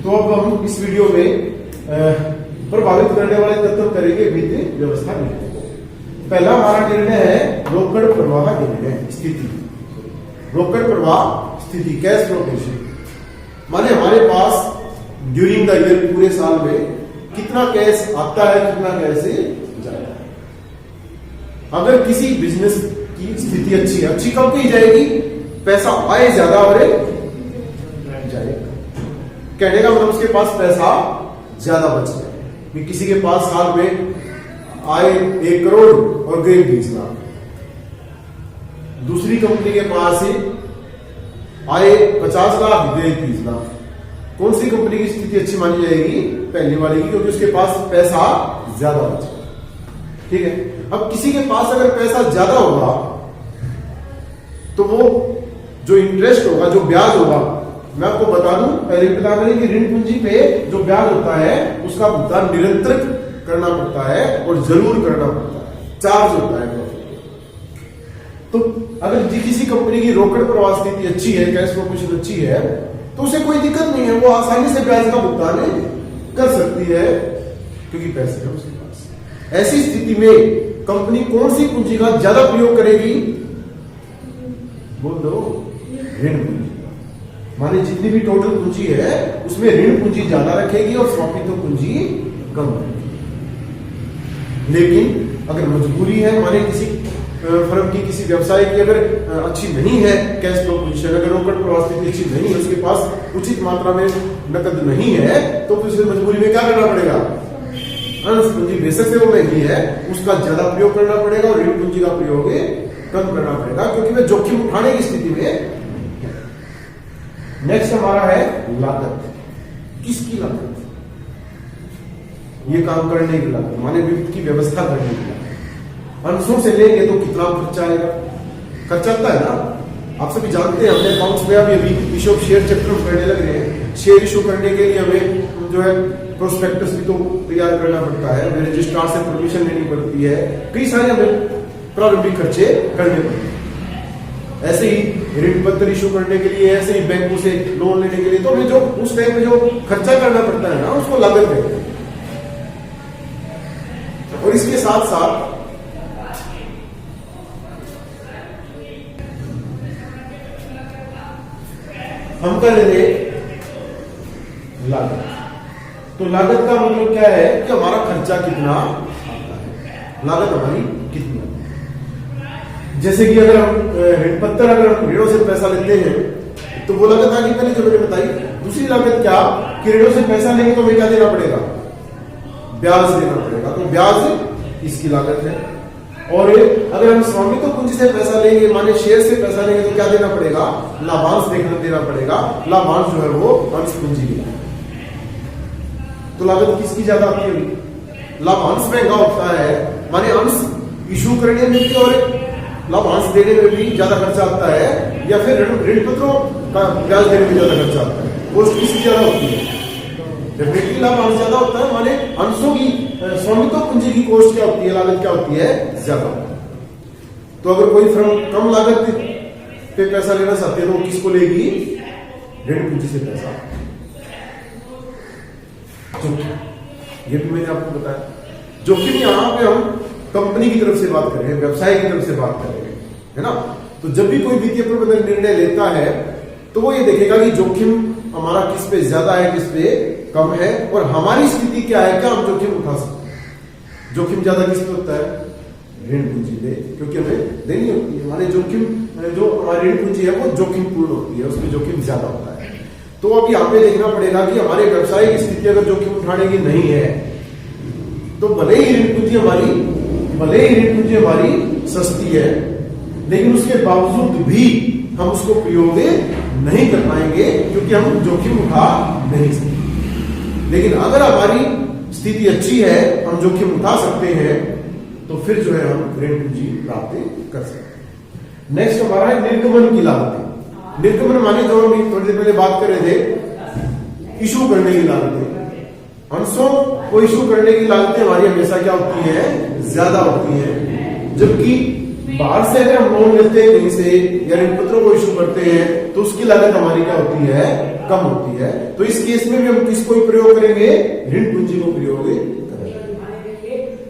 तो अब हम इस वीडियो में प्रभावित करने वाले तत्व करेंगे वित्तीय व्यवस्था निर्णय को। पहला हमारा निर्णय है रोकड़ प्रवाह निर्णय स्थिति। रोकड़ प्रवाह स्थिति, कैश फ्लो पोजीशन, माने हमारे पास ड्यूरिंग द ईयर पूरे साल में कितना कैश आता है, कितना कैश जाता है। अगर किसी बिजनेस की स्थिति अच्छी है, अच्छी कब की जाएगी, पैसा आए ज्यादा और जाएगा। कहने का मतलब उसके पास पैसा ज्यादा बच जाए। किसी के पास साल में आए 1 करोड़ और गए 20 लाख, दूसरी कंपनी के पास आए 50 लाख गए 30 लाख। कौन सी कंपनी की स्थिति अच्छी मानी जाएगी, पहली वाली की, क्योंकि उसके पास पैसा ज्यादा बचा। ठीक है, अब किसी के पास अगर पैसा ज्यादा होगा तो वो जो इंटरेस्ट होगा, जो ब्याज होगा, मैं आपको बता दूं, पहले बता दें कि ऋण पूंजी पे जो ब्याज होता है उसका भुगतान निरंतर करना पड़ता है और जरूर करना पड़ता है, चार्ज होता है। तो अगर किसी कंपनी की रोकड़ प्रवाह स्थिति अच्छी है, कैश फ्लो पोजीशन अच्छी है, तो उसे कोई दिक्कत नहीं है, वो आसानी से ब्याज का भुगतान कर सकती है क्योंकि पैसे है उसके पास। ऐसी स्थिति में कंपनी कौन सी पूंजी का ज्यादा प्रयोग करेगी, बोल दो, ऋण पूंजी। माने जितनी भी टोटल पूंजी है उसमें ऋण पूंजी ज्यादा रखेगी और स्वामित्व पूंजी कम रखेगी। लेकिन अगर मजबूरी है, माने किसी फर्म की, किसी व्यवसाय की अगर अच्छी नहीं है कैश फ्लो पोजीशन, अगर रोकड़ प्रवाह स्थिति अच्छी नहीं है, उसके पास उचित मात्रा में नकद नहीं है, तो फिर मजबूरी में क्या करना पड़ेगा, अंश पूंजी बेशक से वो महंगी है, उसका ज्यादा प्रयोग करना पड़ेगा और ऋण पूंजी का प्रयोग कम करना पड़ेगा, क्योंकि वे जोखिम उठाने की स्थिति में। नेक्स्ट हमारा है लागत। किसकी लागत, ये काम करने की लागत, माने वित्त की व्यवस्था करने की लागत। अंशों से लेंगे तो कितना खर्चा आएगा, खर्चा आता है ना, आप सभी जानते हैं। हमने अकाउंट्स में अभी इशू ऑफ शेयर चैप्टर करने लग रहे हैं। शेयर इशू करने के लिए हमें जो है प्रोस्पेक्टस भी तो तैयार करना पड़ता है, हमें रजिस्ट्रार से परमिशन लेनी पड़ती है, कई सारे हमें प्रारंभिक खर्चे करने पड़ते हैं। ऐसे ही ऋण पत्र इशू करने के लिए, ऐसे ही बैंकों से लोन लेने के लिए, तो हमें जो उस टाइम में जो खर्चा करना पड़ता है ना, उसको लागत कहते हैं। और इसके साथ साथ हम कर लेंगे लागत। तो लागत का मतलब क्या है कि हमारा खर्चा कितना आता है, लागत हमारी कितनी। जैसे कि अगर हम ऋण पत्र, अगर हम ऋणों से पैसा लेते हैं तो वो लागत आगे पहले जो मैंने बताई। दूसरी लागत क्या, कि ऋणों से पैसा लेंगे तो हमें क्या देना पड़ेगा, ब्याज देना पड़ेगा, तो ब्याज इसकी लागत है। और अगर हम स्वामित्व पूंजी से पैसा लेंगे, माने शेयर से पैसा लेंगे, तो क्या देना पड़ेगा, लाभांश देना पड़ेगा। लाभांश जो है वो अंश पूंजी की। तो लागत किसकी ज्यादा आती है, लाभांश महंगा होता है, माने अंश इशू करने में भी और लाभांश देने में भी ज्यादा खर्चा आता है, या फिर ऋण पत्रों का ब्याज देने में ज्यादा खर्चा आता है, कॉस्ट किसकी ज्यादा होती है, डेफिनेटली लाभांश ज्यादा होता है। माने अंशों की, स्वामित्व पूंजी की कॉस्ट क्या होती है, लागत क्या होती है, ज्यादा। तो अगर कोई फर्म कम लागत पे पैसा लेना चाहती है तो वो किसको लेगी, ऋण पूंजी से पैसा। जोखिम, ये भी मैंने आपको बताया। जोखिम यहां पे हम कंपनी की तरफ से बात करेंगे, व्यवसाय की तरफ से बात करेंगे, है ना। तो जब भी कोई वित्तीय प्रबंधन निर्णय लेता है तो वो ये देखेगा कि जोखिम हमारा किस पे ज्यादा है, किस पे कम है, और हमारी स्थिति क्या है, क्या हम जोखिम उठा सकते हैं। जोखिम ज्यादा किस पे होता है, ऋण पूंजी पे, क्योंकि हमें देनी होती है। माने जोखिम, जो हमारी ऋण पूंजी है वो जोखिम पूर्ण होती है, उसमें जोखिम ज्यादा होता है। तो अब यहाँ पे देखना पड़ेगा कि हमारे व्यवसाय की स्थिति अगर जोखिम उठाने की नहीं है, तो भले ही ऋण पूंजी हमारी सस्ती है, लेकिन उसके बावजूद भी हम उसको प्रयोग नहीं कर पाएंगे, क्योंकि हम जोखिम उठा नहीं सकते। लेकिन अगर हमारी स्थिति अच्छी है, हम जोखिम उठा सकते हैं, तो फिर जो है हम ऋण पूंजी प्राप्त कर सकते हैं। नेक्स्ट हमारा है निर्गमन की लागतें। निर्गमन माने जो हम थोड़ी देर पहले बात कर रहे थे, इशू करने की लागतें। अंशों को इशू करने की लागतें हमारी हमेशा क्या होती है, ज्यादा होती है, जबकि बाहर से अगर हम लोन लेते हैं कहीं से या ऋण पत्रों को इशू करते हैं तो उसकी लागत हमारी क्या होती है, कम होती है। तो इस केस में भी हम किसको प्रयोग करेंगे, ऋण पूंजी को प्रयोग करेंगे।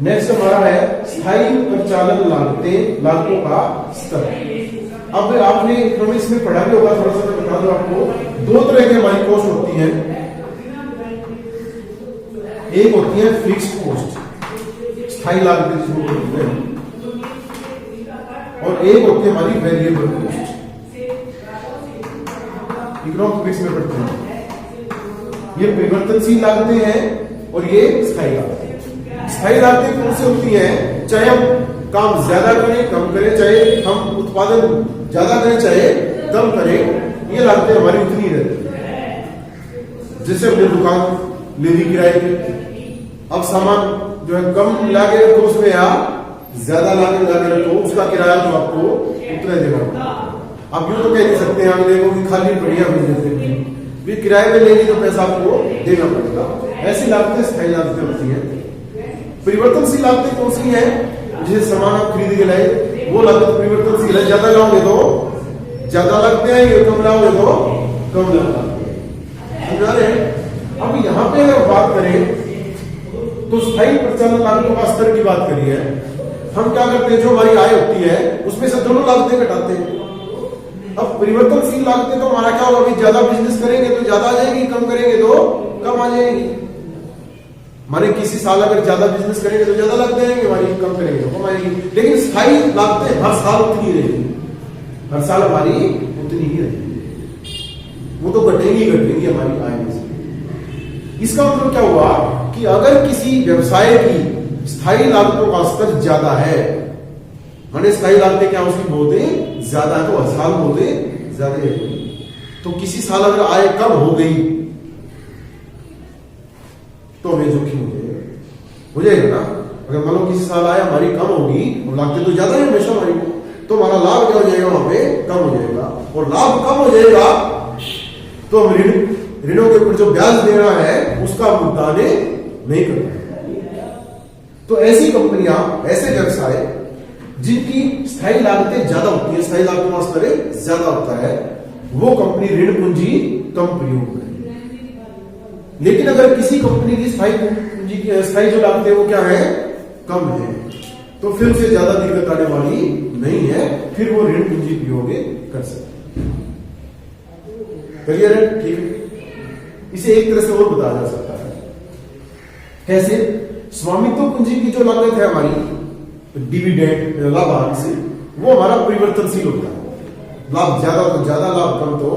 नेक्स्ट हमारा है स्थायी परिचालन लागतों का स्तर। अब आपने इकोनॉमिक्स में पढ़ा भी होगा, थोड़ा सा मैं बता दूं आपको। दो तरह की हमारी कॉस्ट होती है, एक होती है फिक्स्ड कॉस्ट, स्थायी लागतें जिसको बोलते हैं, और एक होती है हमारी वेरिएबल कॉस्ट। इकोनॉमिक्स में पढ़ते हैं ये परिवर्तनशील लागतें हैं और ये स्थायी लागतें। स्थायी लागतें कौन सी होती हैं, चाहे हम काम ज्यादा करें कम करें, चाहे हम उत्पादन ज्यादा करें चाहे कम करें, ये लागतें हमारी उतनी रहती है। जैसे हमने दुकान ले ली किराए पे, अब सामान जो है कम लागे तो उसमें आप ज्यादा लागे तो उसका किराया तो आपको उतना देना होगा। आप यूं तो कह नहीं सकते हैं देखो कि खाली बढ़िया मिल जाते हैं, किराए पे लेंगे तो पैसा आपको देना पड़ेगा। ऐसी लागतें स्थायी लागतें होती हैं। परिवर्तनशील लागतें कौन सी हैं, जैसे सामान आप खरीद के लाए वो लागत परिवर्तनशील है, ज्यादा लाओगे तो ज्यादा लगते हैं, कम लाओगे तो कम लगते हैं। अब यहाँ पे अगर बात करें तो स्थायी परिचालन लागतों का स्तर की बात करिए, हम क्या करते हैं, जो हमारी आय होती है उसमें से दोनों लागतें घटाते हैं। अब परिवर्तनशील लागतें तो हमारा क्या होगा, अभी ज्यादा बिजनेस करेंगे तो ज्यादा आ जाएगी, कम करेंगे तो कम आ जाएगी। माने किसी साल अगर ज्यादा बिजनेस करेंगे तो ज्यादा लागतें आएंगी हमारी, कम करेंगे तो कम आएगी। लेकिन स्थायी लागतें हर साल उतनी रहेगी, हर साल हमारी उतनी ही रहेगी, वो तो घटेंगी हमारी आय में से। इसका मतलब क्या हुआ कि अगर किसी व्यवसाय की स्थायी लागतों का स्तर ज्यादा है, माने स्थायी लागतें क्या उसकी बहुत ज्यादा है, तो हर साल बहुत ज्यादा है, तो किसी साल अगर आय कम हो गई तो हमें जोखिम हो जाएगा ना। अगर मान लो किसी साल आय हमारी कम होगी और लागतें तो ज्यादा है हमेशा हमारी, तो हमारा लाभ क्या हो जाएगा, वहां पे कम हो जाएगा, और लाभ कम हो जाएगा तो हम ऋणों के ऊपर जो ब्याज देना है उसका भुगतान नहीं करना। तो ऐसी कंपनियां, ऐसे व्यवसाय जिनकी स्थायी लागतें ज्यादा होती है, स्थायी लागतों का स्तर ज्यादा होता है, वो कंपनी ऋण पूंजी कम प्रयोग करेगी। लेकिन अगर किसी कंपनी की स्थायी पूंजी की स्थायी जो लागतें वो क्या है, कम है, तो फिर उसे ज्यादा दिक्कत आने वाली नहीं है, फिर वो ऋण पूंजी प्रयोग कर सकते हैं। क्लियर है, ठीक है। इसे एक तरह से और बताया जा सकता है, कैसे, स्वामित्व पूंजी की जो लागत है हमारी, डिविडेंड लाभांश से, वो हमारा परिवर्तनशील होता है, लाभ ज्यादा तो ज्यादा, लाभ कम तो,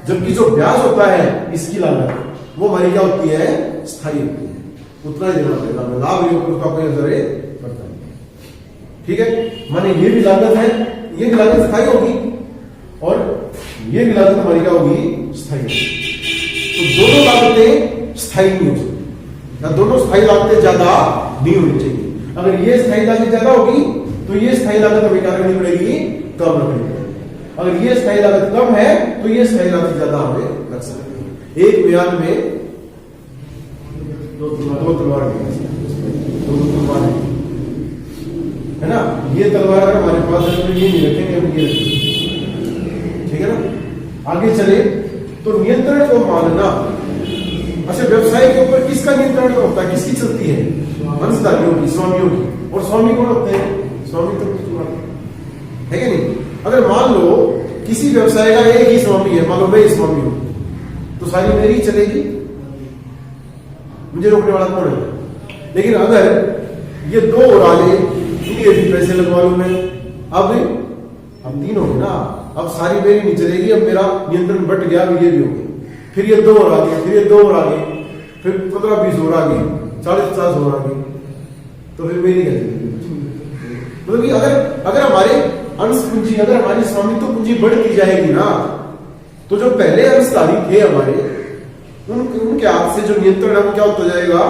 जबकि जो ब्याज होता है इसकी लागत वो हमारी क्या होती है, स्थायी होती है, उतना ही देना पड़ेगा, लाभ योग का कोई असर पड़ता नहीं। ठीक है, माने ये भी लागत है, ये भी लागत स्थायी होगी और ये भी लागत हमारी क्या होगी, स्थायी होगी। तो दोनों लागतें स्थायी नहीं हो सकती, या दोनों स्थायी लागतें ज्यादा नहीं होनी चाहिए। अगर ये स्थायी लागत ज्यादा होगी तो ये स्थायी लागत हमें क्या करनी पड़ेगी, कम रखनी पड़ेगी। अगर ये स्थायी लागत कम है तो ये स्थायी लागत ज्यादा हमें लग सकती है। एक म्यान में दो तलवार है ना, ये तलवार अगर हमारे पास है तो ये नहीं रखेंगे, हम ये रखेंगे, ठीक है ना। आगे चले तो नियंत्रण को मानना, अच्छा व्यवसाय के ऊपर किसका नियंत्रण होता है, किसकी चलती है, अंशधारियों की, स्वामियों की। और स्वामी कौन होते हैं, स्वामी तो है कि नहीं। अगर मान लो किसी व्यवसाय का एक ही स्वामी है, मान लो मैं ही स्वामी हूं, तो सारी मेरी ही चलेगी, मुझे रोकने वाला कौन है। लेकिन अगर ये दो और आगे, इनके भी पैसे लगवा लू मैं, अब तीन हो गए ना, अब सारी मेरी नहीं चलेगी, अब मेरा नियंत्रण बट गया, अब ये भी हो गया, फिर ये दो और आगे, फिर ये दो और आगे, फिर 15-20 और आगे, 40-50 और आगे, तो फिर मेरी मतलब कि अगर हमारे अंश पूंजी, अगर हमारी स्वामित्व पूंजी बढ़ती जाएगी ना, तो जो पहले अंशधारी थे हमारे, उनके हाथ से जो नियंत्रण है वो क्या होता जाएगा,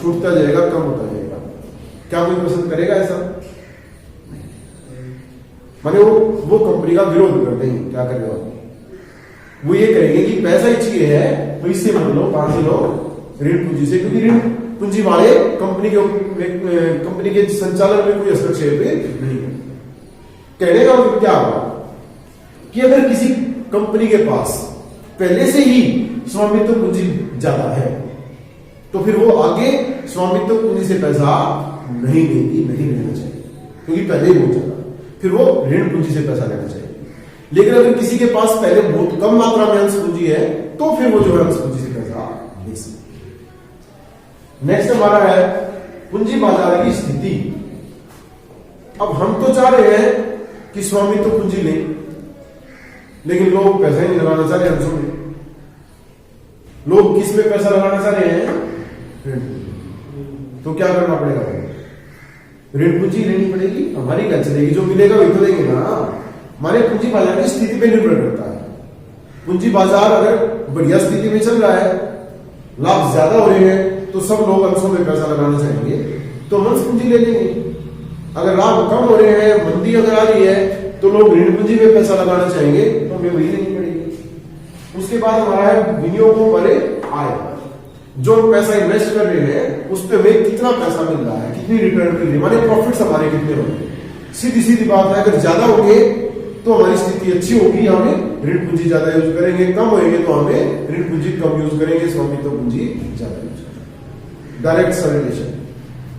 छूटता जाएगा, कम होता जाएगा। क्या कोई पसंद करेगा ऐसा, माने वो कंपनी का विरोध कर देंगे, क्या करेगा वो ये करेंगे कि पैसा ही चाहिए है तो इससे मत लो, कहां से लो, ऋण पूंजी से, क्योंकि ऋण पूंजी वाले कंपनी के संचालन में कोई हस्तक्षेप नहीं है। कहने का मतलब क्या होगा कि अगर किसी कंपनी के पास पहले से ही स्वामित्व पूंजी ज्यादा है तो फिर वो आगे स्वामित्व पूंजी से पैसा नहीं लेगी, नहीं लेना चाहिए, क्योंकि पहले ही बहुत ज्यादा, फिर वो ऋण पूंजी से पैसा लेना चाहिए। लेकिन अगर किसी के पास पहले बहुत कम मात्रा में अंश पूंजी है तो फिर वो जो है अंश पूंजी से पैसा ले सकते। नेक्स्ट हमारा है पूंजी बाजार की स्थिति। अब हम तो चाह रहे हैं कि स्वामित्व पूंजी लें, लेकिन लोग पैसा ही नहीं लगाना चाह रहे अंशों में। लोग किस में पैसा लगाना चाह रहे हैं? ऋण पूंजी। तो क्या करना पड़ेगा? ऋण पूंजी लेनी पड़ेगी। हमारी क्या चलेगी? जो मिलेगा वही तो देंगे ना। हमारे पूंजी बाजार की स्थिति पे निर्भर करता है। पूंजी बाजार अगर बढ़िया स्थिति में चल रहा है, लाभ ज्यादा हो रहे हैं, तो सब लोग अंशों में पैसा लगाना चाहेंगे, तो हम अंश पूंजी ले लेंगे। अगर लाभ कम हो रहे हैं, मंदी अगर आ रही है, तो लोग ऋण पूंजी में पैसा लगाना चाहेंगे, तो हमें वही लेनी पड़ेगी। उसके बाद हमारा है विनियोगों पर आय। जो हम पैसा इन्वेस्ट कर रहे हैं उस पर हमें कितना पैसा मिल रहा है, कितनी रिटर्न मिल रही है, हमारे प्रॉफिट्स हमारे कितने होंगे। सीधी सीधी बात है, अगर ज्यादा होंगे तो हमारी स्थिति अच्छी होगी, हमें ऋण पूंजी ज्यादा यूज करेंगे, कम होंगे तो हमें ऋण पूंजी कम यूज करेंगे, स्वामित्व पूंजी ज्यादा यूज करेंगे। Direct relation.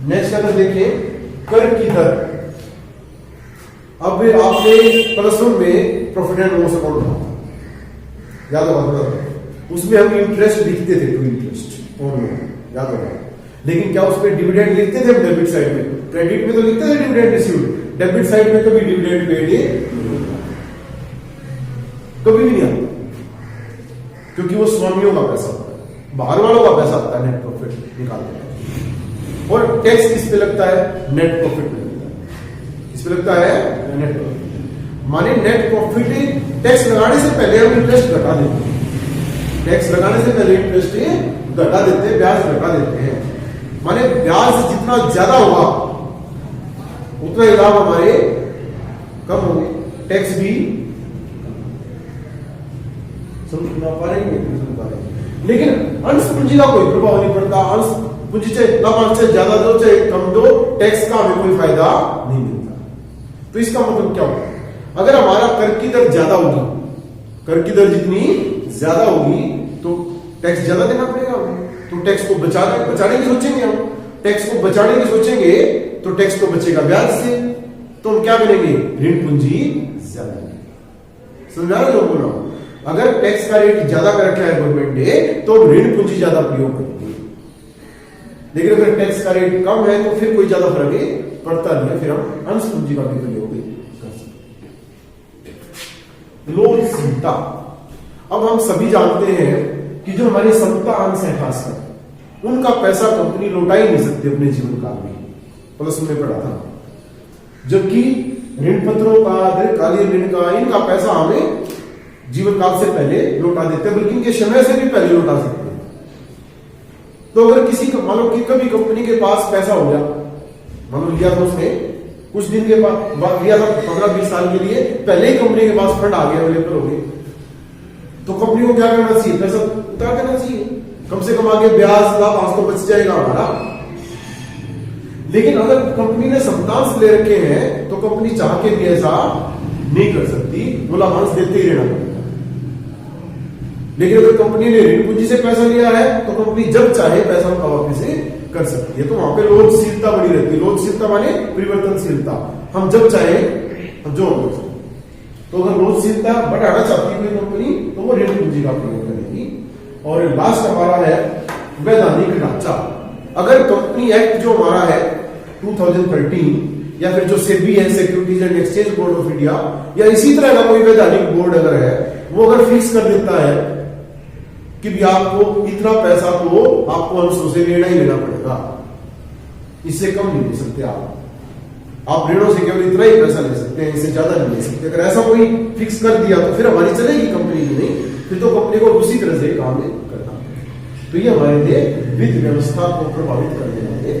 नेक्स्ट अगर देखें कर की दर। अब आपने प्लस वन में प्रॉफिट एंड लॉस अकाउंट पढ़ा, याद होगा? उसमें हम इंटरेस्ट लिखते थे, टू इंटरेस्ट ऑन लोन, याद होगा? लेकिन क्या उसमें डिविडेंड लिखते थे हम डेबिट साइड में? क्रेडिट में तो लिखते थे डिविडेंड रिसीव्ड, डेबिट साइड में कभी डिविडेंड पेड कभी भी नहीं आता, क्योंकि वो स्वामियों का पैसा होता है, बाहर वालों का पैसा होता है, नेट प्रॉफिट निकालते हैं। और टैक्स किस पे लगता है? नेट प्रॉफिट पे लगता है। किस पे लगता है? Net profit. माने नेट प्रॉफिट टैक्स लगाने से पहले हम इंटरेस्ट घटा देते हैं। टैक्स लगाने से पहले इंटरेस्ट घटा देते हैं, ब्याज घटा देते हैं। माने ब्याज जितना ज्यादा होगा उतना ही लाभ हमारे कम होंगे, टैक्स भी समझ पा रहे हैं। लेकिन अंश पूंजी का कोई प्रभाव नहीं पड़ता। अंश पूंजी चाहे लाभांश से ज्यादा दो चाहे कम दो, टैक्स का हमें कोई फायदा नहीं मिलता। तो इसका मतलब क्या होगा? अगर हमारा कर की दर ज्यादा होगी, कर की दर जितनी ज्यादा होगी तो टैक्स ज्यादा देना पड़ेगा हमें। तो टैक्स को बचाने की सोचेंगे हम, टैक्स को बचाने की सोचेंगे तो टैक्स तो बचेगा ब्याज से, तो हम क्या करेंगे? ऋण पूंजी ज्यादा। समझा रहे जो बोल रहा हूं? अगर टैक्स का रेट ज्यादा कर रखा है गवर्नमेंट ने तो ऋण पूंजी ज्यादा प्रयोग करेंगे। लेकिन अगर टैक्स का रेट कम है तो फिर कोई ज्यादा फर्क पड़ता नहीं है, फिर हम अंश पूंजी का भी प्रयोग कर सकते हैं। लोन समता। अब हम सभी जानते हैं कि जो हमारे समता अंश है खासकर, उनका पैसा कंपनी लौटा ही नहीं सकती अपने जीवन काल में, प्लस में पढ़ा था। जबकि ऋण पत्रों का, दीर्घकालीन ऋण का, इनका पैसा हमें जीवन काल से पहले लौटा देते हैं, बल्कि इनके समय से भी पहले लौटा सकते हैं। तो अगर किसी को मान लो कि कभी कंपनी के पास पैसा हो गया, मान लो लिया था उसने कुछ दिन के बाद लिया था, 15-20 साल के लिए, पहले ही कंपनी के पास फंड आ गया, अवेलेबल हो गए, तो कंपनी को क्या करना चाहिए? पैसा उतार देना चाहिए, कम से कम आगे ब्याज लाभ तो बच जाएगा हमारा। लेकिन अगर कंपनी ने समतांश ले रखे हैं तो कंपनी चाह के भी ऐसा नहीं कर सकती, वो लाभांश देते ही रहना पड़ेगा। लेकिन अगर कंपनी ने ऋण पूंजी से पैसा लिया है तो कंपनी जब चाहे पैसा उनका वापस कर सकती है। तो वहां पे लोचशीलता बनी रहती है। लोचशीलता माने परिवर्तनशीलता, हम जब चाहे हम जो कर सकते। तो अगर लोचशीलता बढ़ाना चाहती है कोई कंपनी तो वो ऋण पूंजी का प्रयोग करेगी। और लास्ट हमारा है वैधानिक ढांचा। अगर कंपनी एक्ट जो हमारा है 2013 या फिर जो सेबी है, securities and exchange board of India, या इसी तरह का कोई वैधानिक बोर्ड अगर है, वो अगर फिक्स कर देता है कि भी आपको इतना पैसा तो आपको अंशों से लेना ही लेना पड़ेगा, इससे कम नहीं ले सकते आप ऋणों से केवल इतना ही पैसा ले सकते हैं, इससे ज्यादा नहीं ले सकते। अगर ऐसा कोई फिक्स कर दिया तो फिर हमारी चलेगी कंपनी की नहीं, फिर तो कंपनी को उसी तरह से काम करना। तो ये हमारे लिए वित्त व्यवस्था को प्रभावित करने वाले